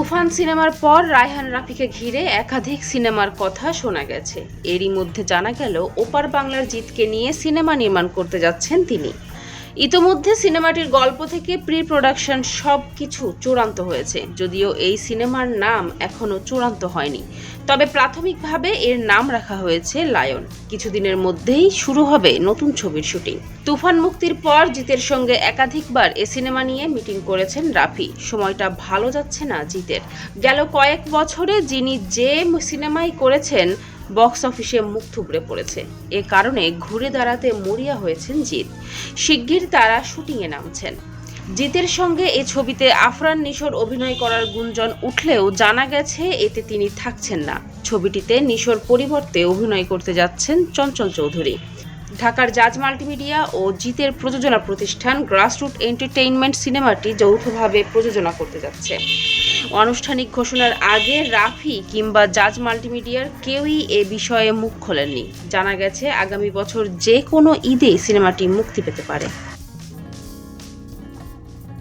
তুফান সিনেমার পর রায়হান রাফিকে ঘিরে একাধিক সিনেমার কথা শোনা গেছে। এরই মধ্যে জানা গেল ওপার বাংলার জিতকে নিয়ে সিনেমা নির্মাণ করতে যাচ্ছেন তিনি। ইতোমধ্যে সিনেমাটির গল্প থেকে প্রি প্রোডাকশন সবকিছু চূড়ান্ত হয়েছে, যদিও এই সিনেমার নাম এখনো চূড়ান্ত হয়নি। তবে প্রাথমিকভাবে এর নাম রাখা হয়েছে লায়ন। কিছুদিনের মধ্যেই শুরু হবে নতুন ছবির শুটিং। তুফান মুক্তির পর জিতের সঙ্গে একাধিকবার এ সিনেমা নিয়ে মিটিং করেছেন রাফি। সময়টা ভালো যাচ্ছে না জিতের। গেল কয়েক বছরে যিনি যে সিনেমাই করেছেন বক্স অফিসে মুখ থুবড়ে পড়েছে। এ কারণে ঘুরে দাঁড়াতে মরিয়া হয়েছেন জিত। শিগগির তারা শুটিংয়ে নামছেন। জিতের সঙ্গে এ ছবিতে আফরান নিশোর অভিনয় করার গুঞ্জন উঠলেও জানা গেছে এতে তিনি থাকছেন না। ছবিটিতে নিশোর পরিবর্তে অভিনয় করতে যাচ্ছেন চঞ্চল চৌধুরী। ঢাকার জাজ মাল্টিমিডিয়া ও জিতের প্রযোজনা প্রতিষ্ঠান গ্রাসরুট এন্টারটেইনমেন্ট সিনেমাটি যৌথভাবে প্রযোজনা করতে যাচ্ছে। আনুষ্ঠানিক ঘোষণার আগে রাফি কিংবা জাজ মাল্টিমিডিয়ার কেউই এ বিষয়ে মুখ খোলেননি। জানা গেছে আগামী বছর যে কোনো ঈদে সিনেমাটি মুক্তি পেতে পারে।